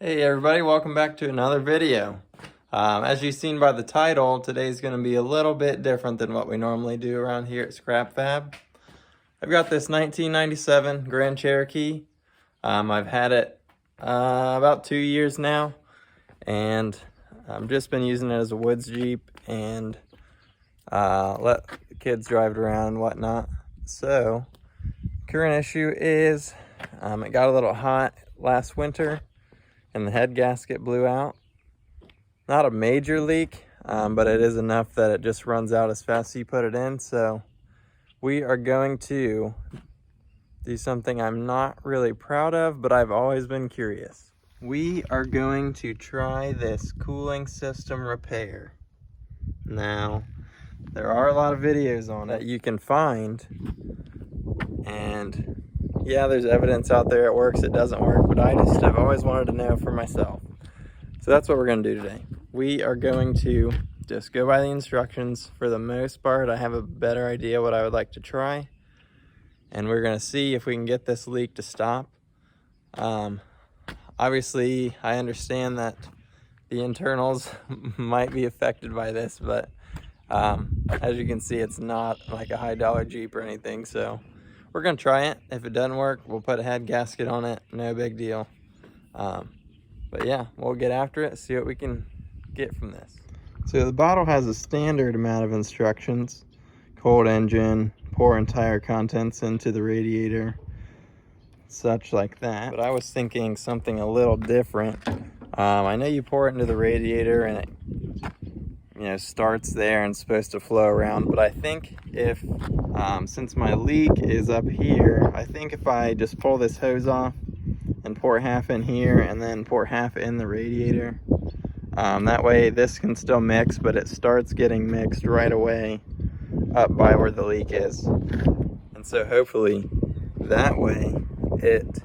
Hey everybody, welcome back to another video. As you've seen by the title, today's going to be a little bit different than what we normally do around here at Scrap Fab. I've got this 1997 Grand Cherokee. I've had it about 2 years now, and I've just been using it as a woods Jeep and let the kids drive it around and whatnot. So, current issue is it got a little hot last winter and the head gasket blew out. Not a major leak, but it is enough that it just runs out as fast as you put it in. So we are going to do something I'm not really proud of, but I've always been curious. We are going to try this cooling system repair. Now, there are a lot of videos on it that you can find, and yeah, there's evidence out there it works, it doesn't work, but I've always wanted to know for myself. So that's what we're going to do today. We are going to just go by the instructions. For the most part, I have a better idea what I would like to try, and we're going to see if we can get this leak to stop. Obviously, I understand that the internals might be affected by this, but as you can see, it's not like a high-dollar Jeep or anything, so we're going to try it. If it doesn't work, we'll put a head gasket on it. No big deal. But yeah, we'll get after it, see what we can get from this. So the bottle has a standard amount of instructions. Cold engine, pour entire contents into the radiator, such like that. But I was thinking something a little different. I know you pour it into the radiator and it starts there and it's supposed to flow around, but I think if since my leak is up here, I think if I just pull this hose off and pour half in here and then pour half in the radiator, that way this can still mix, but it starts getting mixed right away up by where the leak is. And so hopefully that way it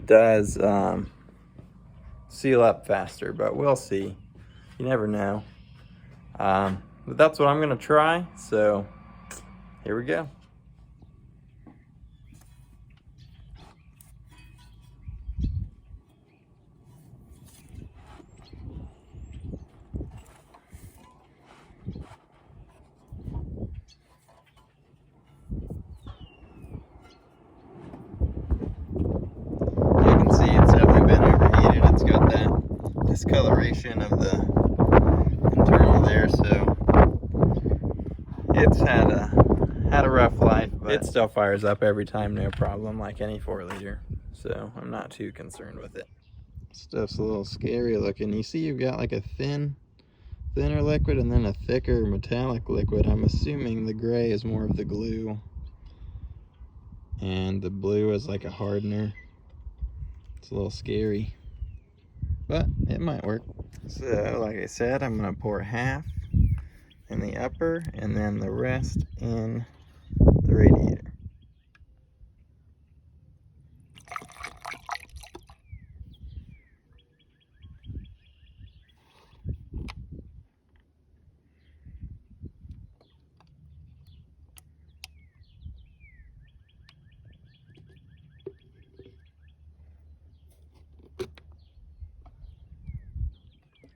does seal up faster, but we'll see. You never know. But that's what I'm going to try, so here we go. You can see it's definitely been overheated. It's got that discoloration of the internal there, so it's had a rough life, but it still fires up every time, no problem, like any 4-liter. So I'm not too concerned with it. Stuff's a little scary looking. You see you've got like a thinner liquid and then a thicker metallic liquid. I'm assuming the gray is more of the glue and the blue is like a hardener. It's a little scary, but it might work. So like I said, I'm gonna pour half in the upper and then the rest in the radiator.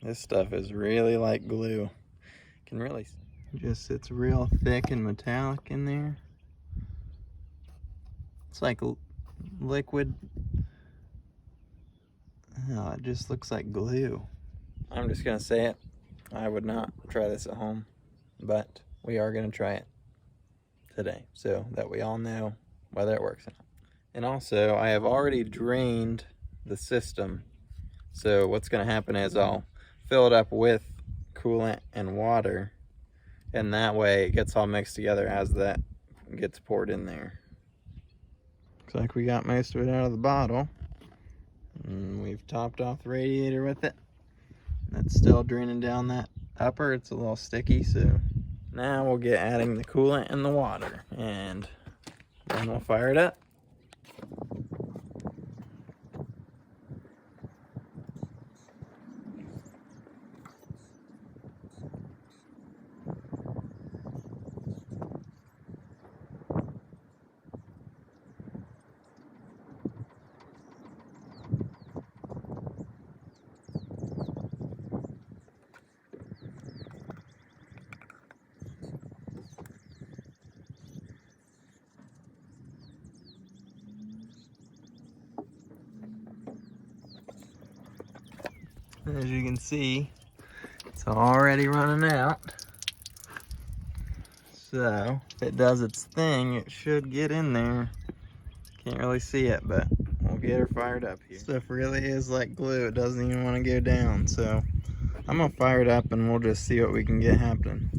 This stuff is really like glue. You can really just sits real thick and metallic in there. It's like liquid. Oh, it just looks like glue. I'm just gonna say it. I would not try this at home, but we are gonna try it today so that we all know whether it works or not. And also, I have already drained the system. So what's gonna happen is I'll fill it up with coolant and water, and that way it gets all mixed together as that gets poured in there. Looks like we got most of it out of the bottle, and we've topped off the radiator with it. That's still draining down that upper. It's a little sticky, so now we'll get adding the coolant and the water, and then we'll fire it up. As you can see, it's already running out. So if it does its thing, it should get in there. Can't really see it, but we'll get her fired up here. Stuff really is like glue. It doesn't even want to go down. So I'm gonna fire it up and we'll just see what we can get happening.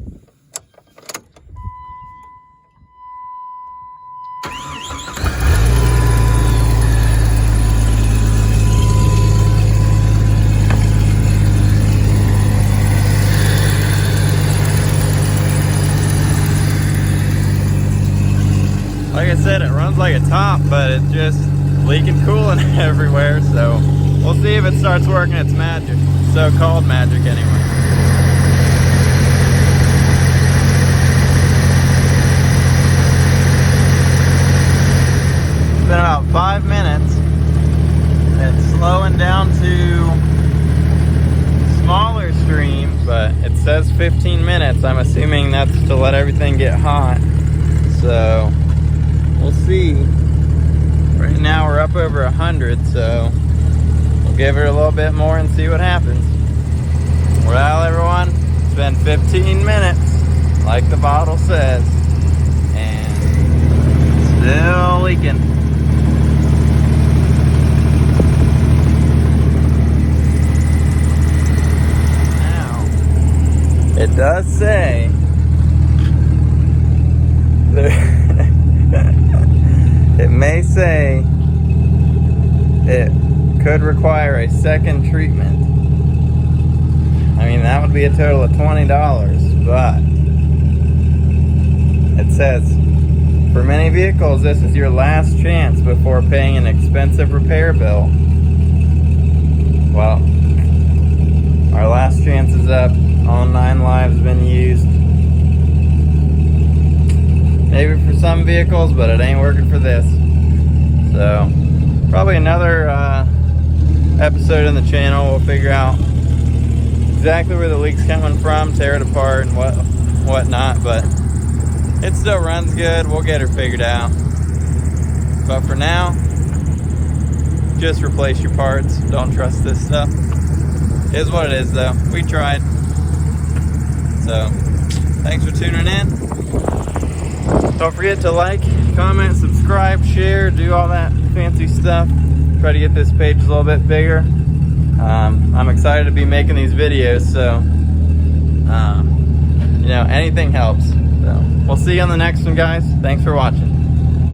Like I said, it runs like a top, but it's just leaking coolant everywhere, so we'll see if it starts working its magic. So-called magic, anyway. It's been about 5 minutes. It's slowing down to smaller streams, but it says 15 minutes. I'm assuming that's to let everything get hot, so we'll see. Right now we're up over 100, so we'll give it a little bit more and see what happens. Well, everyone, it's been 15 minutes, like the bottle says, and still leaking. Now, it does say it may say it could require a second treatment. I mean, that would be a total of $20, but it says, for many vehicles, this is your last chance before paying an expensive repair bill. Well, our last chance is up. All 9 lives been used. Maybe for some vehicles, but it ain't working for this. So, probably another episode in the channel. We'll figure out exactly where the leak's coming from, tear it apart and whatnot, but it still runs good. We'll get her figured out. But for now, just replace your parts. Don't trust this stuff. It is what it is, though. We tried. So, thanks for tuning in. Don't forget to like, comment, subscribe, share, do all that fancy stuff. Try to get this page a little bit bigger. I'm excited to be making these videos, so you know, anything helps. So we'll see you on the next one, guys. Thanks for watching.